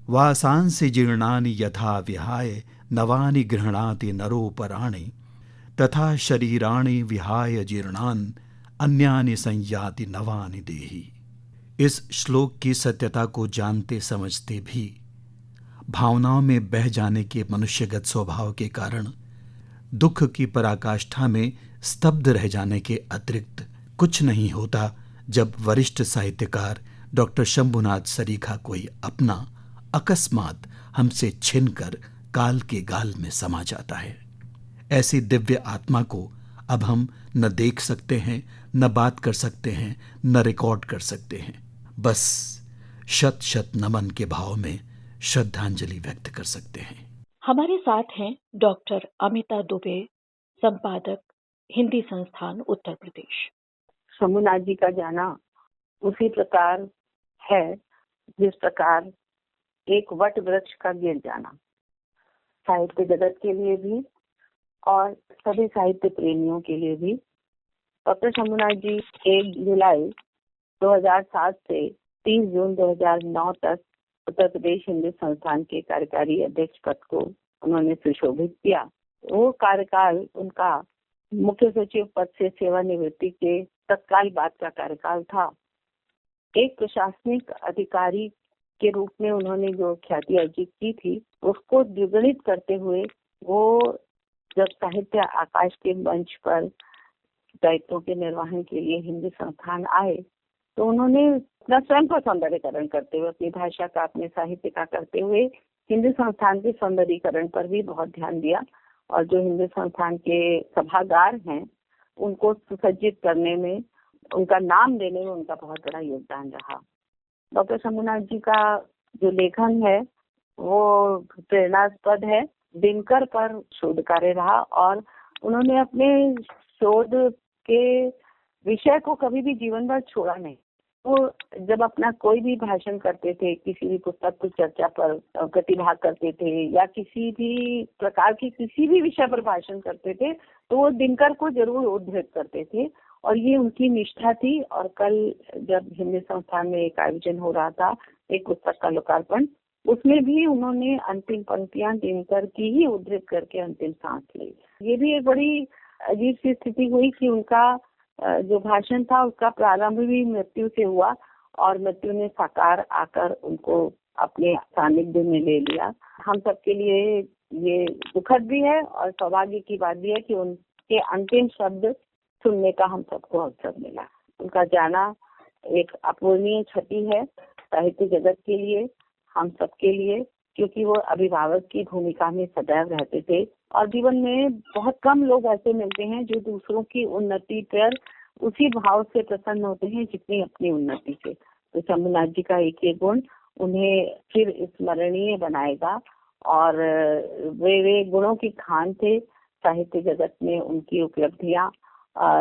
वासांसि जीर्णानि यथा विहाय नवानि गृह्णाति नरोपराणि तथा शरीराणि विहाय जीर्णान् अन्यानि संयाति नवानि देहि। इस श्लोक की सत्यता को जानते समझते भी भावनाओं में बह जाने के मनुष्यगत स्वभाव के कारण दुख की पराकाष्ठा में स्तब्ध रह जाने के अतिरिक्त कुछ नहीं होता जब वरिष्ठ साहित्यकार डॉक्टर शंभुनाथ सरीखा कोई अपना अकस्मात हमसे छिनकर काल के गाल में समा जाता है। ऐसी दिव्य आत्मा को अब हम न देख सकते हैं, न बात कर सकते हैं, न रिकॉर्ड कर सकते हैं। बस शत शत नमन के भाव में श्रद्धांजलि व्यक्त कर सकते हैं। हमारे साथ हैं डॉक्टर अमिता दुबे, संपादक, हिंदी संस्थान, उत्तर प्रदेश। शंभुनाथ जी का जाना उसी प्रकार है जिस प्रकार एक वट वृक्ष का गिर जाना। साहित्य जगत के लिए भी और सभी साहित्य प्रेमियों के लिए भी। डॉक्टर शंभुनाथ जी 1 जुलाई 2007 से 30 जून 2009 तक उत्तर प्रदेश हिंदी संस्थान के कार्यकारी अध्यक्ष पद को उन्होंने सुशोभित किया। वो कार्यकाल उनका मुख्य सचिव पद से सेवानिवृत्ति के तत्काल बाद का कार्यकाल था। एक प्रशासनिक अधिकारी के रूप में उन्होंने जो ख्याति अर्जित की थी उसको द्विगुणित करते हुए वो जब साहित्य आकाश के मंच पर दायित्वों के निर्वहन के लिए हिंदी संस्थान आए तो उन्होंने अपना स्वयं का सौंदर्यीकरण करते हुए, अपनी भाषा का, अपने साहित्य का करते हुए हिंदी संस्थान के सौंदर्यीकरण पर भी बहुत ध्यान दिया। और जो हिंदी संस्थान के सभागार हैं उनको सुसज्जित करने में, उनका नाम देने में उनका बहुत बड़ा योगदान रहा। डॉक्टर शंभुनाथ जी का जो लेखन है वो प्रेरणास्पद है। दिनकर पर शोध कार्य रहा और उन्होंने अपने शोध के विषय को कभी भी जीवन भर छोड़ा नहीं। वो जब अपना कोई भी भाषण करते थे, किसी भी पुस्तक की चर्चा पर प्रतिभाग करते थे या किसी भी प्रकार की किसी भी विषय पर भाषण करते थे तो वो दिनकर को जरूर उद्धृत करते थे और ये उनकी निष्ठा थी। और कल जब हिंदी संस्थान में एक आयोजन हो रहा था, एक पुस्तक का लोकार्पण, उसमें भी उन्होंने अंतिम पंक्तियां दिनकर की ही उद्धृत करके अंतिम सांस ली। ये भी एक बड़ी अजीब सी स्थिति हुई कि उनका जो भाषण था उसका प्रारंभ भी मृत्यु से हुआ और मृत्यु ने साकार आकर उनको अपने सानिध्य में ले लिया। हम सबके लिए ये दुखद भी है और सौभाग्य की बात भी है कि उनके अंतिम शब्द सुनने का हम सबको अवसर मिला। उनका जाना एक अपूर्णीय क्षति है साहित्य जगत के लिए, हम सबके लिए, क्योंकि वो अभिभावक की भूमिका में सदैव रहते थे और जीवन में बहुत कम लोग ऐसे मिलते हैं जो दूसरों की उन्नति पर उसी भाव से प्रसन्न होते हैं जितनी अपनी उन्नति से। तो शंभुनाथ जी का एक गुण उन्हें फिर स्मरणीय बनाएगा और वे गुणों की खान थे। साहित्य जगत में उनकी उपलब्धियां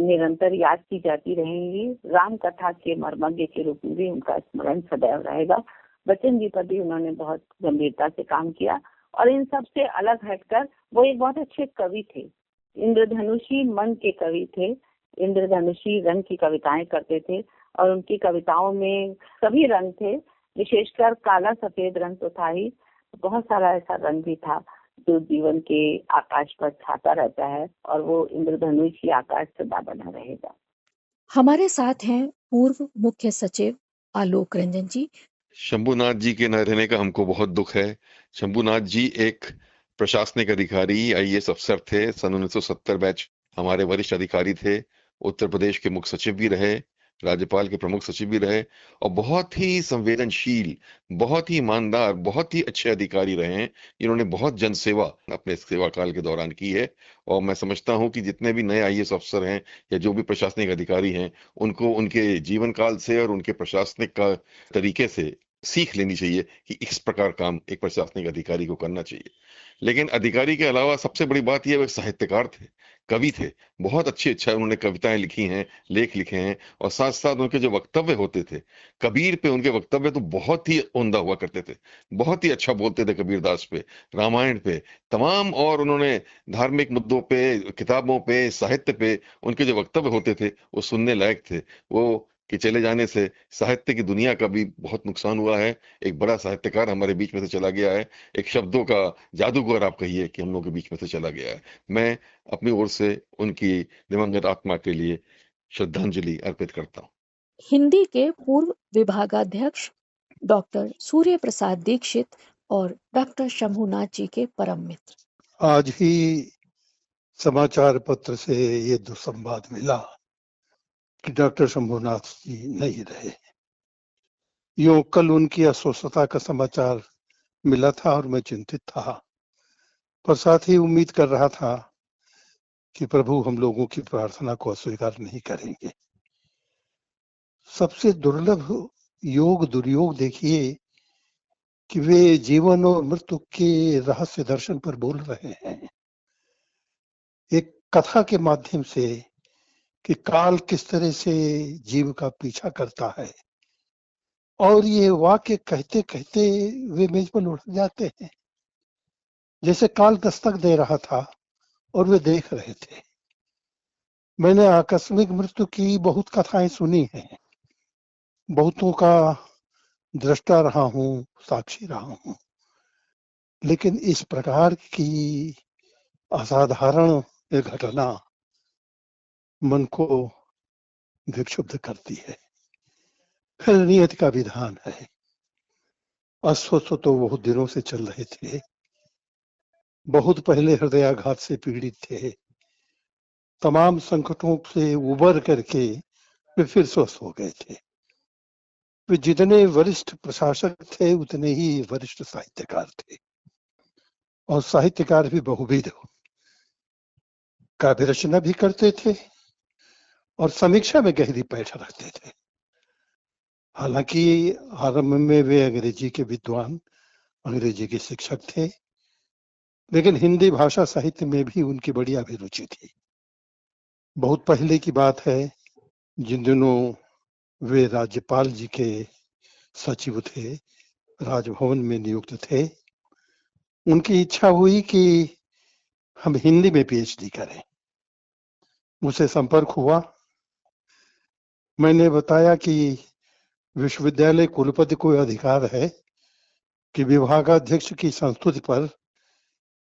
निरंतर याद की जाती रहेंगी। राम कथा के मर्मज्ञ के रूप में भी उनका स्मरण सदैव रहेगा। बच्चन जी पर भी उन्होंने बहुत गंभीरता से काम किया और इन सब से अलग हटकर वो एक बहुत अच्छे कवि थे। इंद्रधनुषी मन के कवि थे, इंद्रधनुषी रंग की कविताएं करते थे और उनकी कविताओं में सभी रंग थे, विशेषकर काला सफेद रंग तो था ही, बहुत सारा ऐसा रंग भी था जो जीवन के आकाश पर छाता रहता है और वो इंद्रधनुषी आकाश सदा बना रहेगा। हमारे साथ हैं पूर्व मुख्य सचिव आलोक रंजन जी। शंभुनाथ जी के न रहने का हमको बहुत दुख है। शंभुनाथ जी एक प्रशासनिक अधिकारी, आईएएस अफसर थे। सन 1970 बैच हमारे वरिष्ठ अधिकारी थे। उत्तर प्रदेश के मुख्य सचिव भी रहे, राज्यपाल के प्रमुख सचिव भी रहे और बहुत ही संवेदनशील, बहुत ही ईमानदार, बहुत ही अच्छे अधिकारी रहे हैं। इन्होंने बहुत जनसेवा अपने सेवा काल के दौरान की है और मैं समझता हूं कि जितने भी नए आईएएस अफसर हैं या जो भी प्रशासनिक अधिकारी हैं उनको उनके जीवन काल से और उनके प्रशासनिक का तरीके से सीख लेनी चाहिए कि इस प्रकार काम एक प्रशासनिक अधिकारी को करना चाहिए। लेकिन अधिकारी के अलावा सबसे बड़ी बात यह, वो साहित्यकार थे, कवि थे। बहुत अच्छी अच्छा उन्होंने कविताएं लिखी हैं, लेख लिखे हैं और साथ साथ उनके जो वक्तव्य होते थे, कबीर पे उनके वक्तव्य तो बहुत ही उम्दा हुआ करते थे। बहुत ही अच्छा बोलते थे कबीरदास पे, रामायण पे, तमाम, और उन्होंने धार्मिक मुद्दों पे, किताबों पे, साहित्य पे उनके जो वक्तव्य होते थे वो सुनने लायक थे। वो कि चले जाने से साहित्य की दुनिया का भी बहुत नुकसान हुआ है। एक बड़ा साहित्यकार हमारे बीच में से चला गया है, एक शब्दों का जादूगर आप कहिए कि हम लोगों के बीच में से चला गया है। मैं अपनी ओर से उनकी दिवंगत आत्मा के लिए श्रद्धांजलि अर्पित करता हूँ। हिंदी के पूर्व विभागाध्यक्ष डॉक्टर सूर्य प्रसाद दीक्षित और डॉक्टर शंभुनाथ जी के परम मित्र। आज ही समाचार पत्र से ये दुसंवाद मिला कि डॉक्टर शंभुनाथ जी नहीं रहे। यूं कल उनकी अस्वस्थता का समाचार मिला था और मैं चिंतित था, पर साथ ही उम्मीद कर रहा था कि प्रभु हम लोगों की प्रार्थना को अस्वीकार नहीं करेंगे। सबसे दुर्लभ योग दुर्योग देखिए कि वे जीवन और मृत्यु के रहस्य दर्शन पर बोल रहे हैं, एक कथा के माध्यम से कि काल किस तरह से जीव का पीछा करता है। और ये वाक्य कहते कहते वे मेज पर लौट जाते हैं, जैसे काल दस्तक दे रहा था और वे देख रहे थे। मैंने आकस्मिक मृत्यु की बहुत कथाएं सुनी हैं, बहुतों का दृष्टा रहा हूं, साक्षी रहा हूं, लेकिन इस प्रकार की असाधारण घटना मन को विक्षुब्ध करती है। फिर नियति का विधान है। अस्वस्थ तो बहुत दिनों से चल रहे थे, बहुत पहले हृदयाघात से पीड़ित थे, तमाम संकटों से उबर करके वे फिर स्वस्थ हो गए थे। वे जितने वरिष्ठ प्रशासक थे उतने ही वरिष्ठ साहित्यकार थे, और साहित्यकार भी बहुविध, काव्य रचना भी करते थे और समीक्षा में गहरी पैठ रखते थे। हालांकि आरंभ में वे अंग्रेजी के विद्वान, अंग्रेजी के शिक्षक थे, लेकिन हिंदी भाषा साहित्य में भी उनकी बड़ी अभिरुचि थी। बहुत पहले की बात है, जिन दिनों वे राज्यपाल जी के सचिव थे, राजभवन में नियुक्त थे, उनकी इच्छा हुई कि हम हिंदी में पीएचडी करें। मुझसे संपर्क हुआ। मैंने बताया कि विश्वविद्यालय कुलपति को अधिकार है कि विभागाध्यक्ष की संस्तुति पर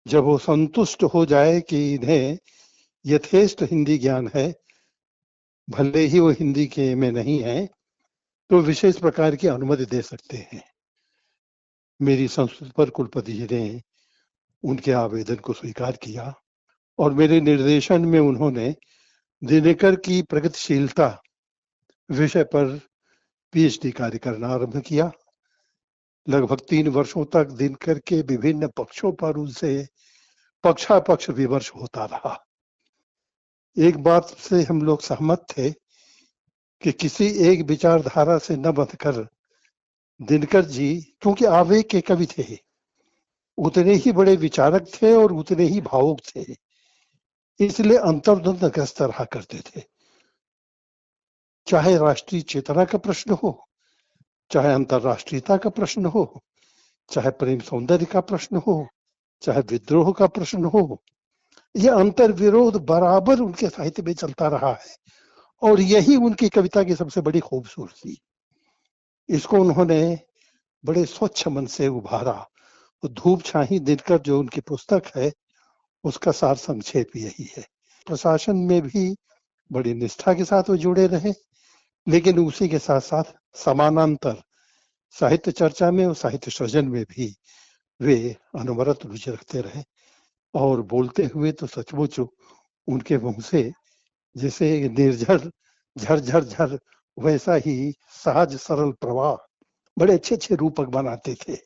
जब वो संतुष्ट हो जाए कि इन्हें यथेष्ट हिंदी ज्ञान है, भले ही वो हिंदी के में नहीं है, तो विशेष प्रकार की अनुमति दे सकते हैं। मेरी संस्तुति पर कुलपति जी ने उनके आवेदन को स्वीकार किया और मेरे निर्देशन में उन्होंने दिनकर की प्रगतिशीलता विषय पर पीएचडी कार्य करना आरंभ किया। लगभग 3 वर्षों तक दिनकर के विभिन्न पक्षों पर उनसे पक्षापक्ष विमर्श होता रहा। एक बात से हम लोग सहमत थे कि किसी एक विचारधारा से न बंधकर दिनकर जी, क्योंकि आवेग के कवि थे, उतने ही बड़े विचारक थे और उतने ही भावुक थे, इसलिए अंतर्द्वंद ग्रस्त रहा करते थे। चाहे राष्ट्रीय चेतना का प्रश्न हो, चाहे अंतरराष्ट्रीयता का प्रश्न हो, चाहे प्रेम सौंदर्य का प्रश्न हो, चाहे विद्रोह का प्रश्न हो, यह अंतर विरोध बराबर उनके साहित्य में चलता रहा है और यही उनकी कविता की सबसे बड़ी खूबसूरती। इसको उन्होंने बड़े स्वच्छ मन से उभारा। धूप छाही दिनकर जो उनकी पुस्तक है, उसका सार संक्षेप यही है। प्रशासन में भी बड़ी निष्ठा के साथ वो जुड़े रहे, लेकिन उसी के साथ साथ समानांतर साहित्य चर्चा में और साहित्य सृजन में भी वे अनवरत रुचि रखते रहे। और बोलते हुए तो सचमुच उनके मुंह से जैसे निर्झर झरझर झर वैसा ही सहज सरल प्रवाह, बड़े अच्छे अच्छे रूपक बनाते थे,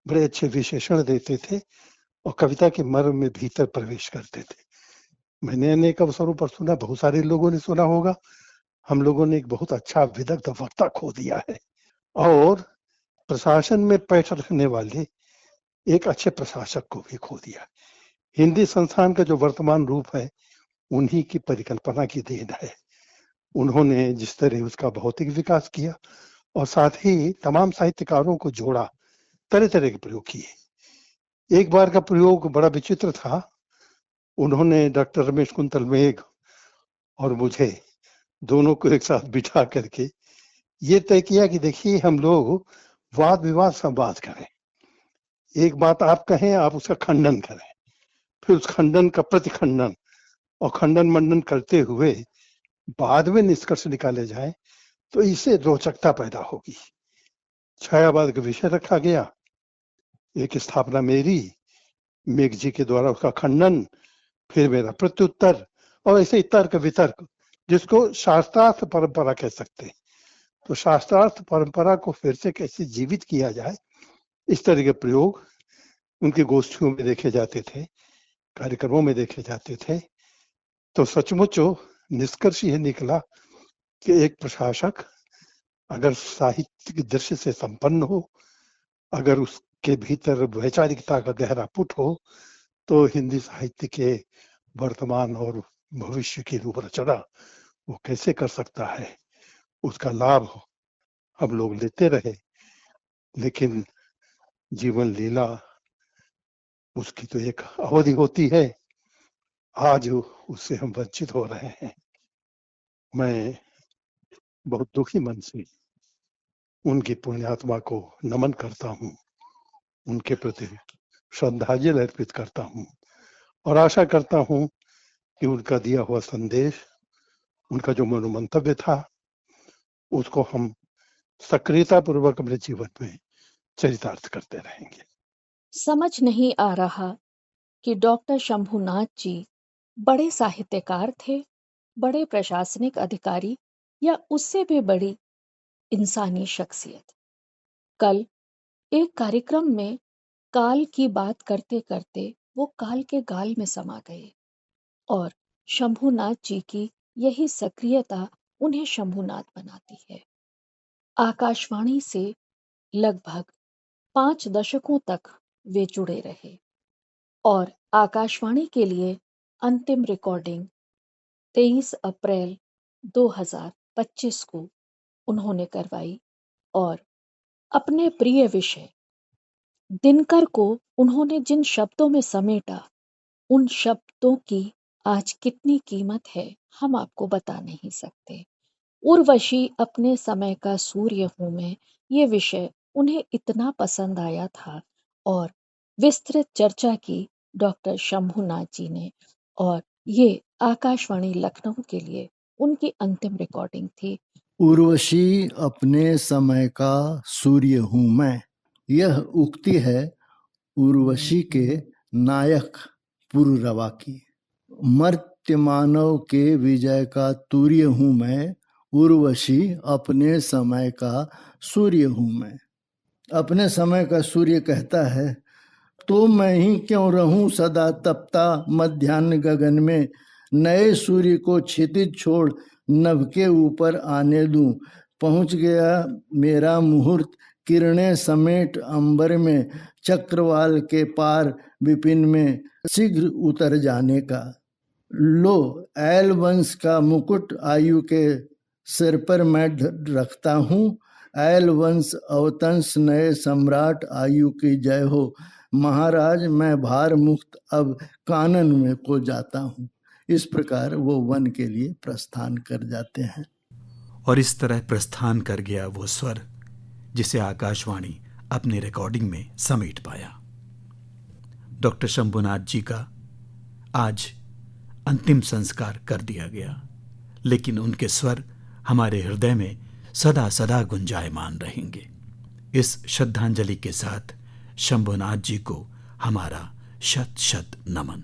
बड़े अच्छे विशेषण देते थे और कविता के मर्म में भीतर प्रवेश करते थे। मैंने अनेक अवसरों पर सुना, बहुत सारे लोगों ने सुना होगा, हम लोगों ने एक बहुत अच्छा विदग्ध वक्ता खो दिया है और प्रशासन में पैठ रखने वाले एक अच्छे प्रशासक को भी खो दिया। हिंदी संस्थान का जो वर्तमान रूप है, उन्हीं की परिकल्पना की देन है। उन्होंने जिस तरह उसका भौतिक विकास किया और साथ ही तमाम साहित्यकारों को जोड़ा, तरह तरह के प्रयोग किए। एक बार का प्रयोग बड़ा विचित्र था। उन्होंने डॉक्टर रमेश कुंतल मेघ और मुझे दोनों को एक साथ बिठा करके ये तय किया कि देखिए हम लोग वाद विवाद संवाद करें, एक बात आप कहें, आप उसका खंडन करें, फिर उस खंडन का प्रतिखंडन और खंडन मंडन करते हुए बाद में निष्कर्ष निकाले जाए, तो इससे रोचकता पैदा होगी। छायावाद का विषय रखा गया, एक स्थापना मेरी, मेघ जी के द्वारा उसका खंडन, फिर मेरा प्रत्युत्तर, और ऐसे ही तर्क वितर्क, जिसको शास्त्रार्थ परंपरा कह सकते हैं। तो शास्त्रार्थ परंपरा को फिर से कैसे जीवित किया जाए, इस तरह के प्रयोग उनकी गोष्ठियों में देखे जाते थे, कार्यक्रमों में देखे जाते थे। तो सचमुच निष्कर्ष यह निकला कि एक प्रशासक अगर साहित्यिक दृश्य से संपन्न हो, अगर उसके भीतर वैचारिकता का गहरा पुट हो, तो हिंदी साहित्य के वर्तमान और भविष्य की रूप रचना वो कैसे कर सकता है। उसका लाभ हम लोग लेते रहे, लेकिन जीवन लीला उसकी तो एक अवधि होती है, आज उससे हम वंचित हो रहे हैं। मैं बहुत दुखी मन से उनकी पुण्यात्मा को नमन करता हूँ, उनके प्रति श्रद्धांजलि अर्पित करता हूँ, और आशा करता हूँ कि उनका दिया हुआ संदेश, उनका जो मनोमंतव्य था, उसको हम सक्रियता पूर्वक अपने जीवन में चरितार्थ करते रहेंगे। समझ नहीं आ रहा कि डॉक्टर शंभुनाथ जी बड़े साहित्यकार थे, बड़े प्रशासनिक अधिकारी, या उससे भी बड़ी इंसानी शख्सियत। कल एक कार्यक्रम में काल की बात करते करते वो काल के गाल में समा गए, और शंभुनाथ जी की यही सक्रियता उन्हें शंभुनाथ बनाती है। आकाशवाणी से लगभग 5 दशकों तक वे जुड़े रहे, और आकाशवाणी के लिए अंतिम रिकॉर्डिंग 23 अप्रैल 2025 को उन्होंने करवाई, और अपने प्रिय विषय दिनकर को उन्होंने जिन शब्दों में समेटा, उन शब्दों की आज कितनी कीमत है हम आपको बता नहीं सकते। उर्वशी अपने समय का सूर्य हूं मैं, ये विषय उन्हें इतना पसंद आया था, और विस्तृत चर्चा की डॉक्टर शंभुनाथ जी ने, और ये आकाशवाणी लखनऊ के लिए उनकी अंतिम रिकॉर्डिंग थी। उर्वशी अपने समय का सूर्य हूँ मैं, यह उक्ति है उर्वशी के नायक पुरुरवा की। मर्त्य मानव के विजय का तूर्य हूँ मैं, उर्वशी अपने समय का सूर्य हूँ मैं। अपने समय का सूर्य कहता है, तो मैं ही क्यों रहूं सदा तपता मध्याह्न गगन में, नए सूर्य को क्षितिज छोड़ नभ के ऊपर आने दूं। पहुंच गया मेरा मुहूर्त किरणें समेट अंबर में, चक्रवाल के पार विपिन में शीघ्र उतर जाने का। लो ऐल वंश का मुकुट आयु के सिर पर मैं रखता हूँ, ऐल वंश अवतंस नए सम्राट आयु की जय हो। महाराज मैं भार मुक्त अब कानन में को जाता हूँ। इस प्रकार वो वन के लिए प्रस्थान कर जाते हैं। और इस तरह प्रस्थान कर गया वो स्वर जिसे आकाशवाणी अपने रिकॉर्डिंग में समेट पाया। डॉक्टर शंभुनाथ जी का आज अंतिम संस्कार कर दिया गया, लेकिन उनके स्वर हमारे हृदय में सदा सदा गुंजायमान रहेंगे। इस श्रद्धांजलि के साथ शंभुनाथ जी को हमारा शत शत नमन।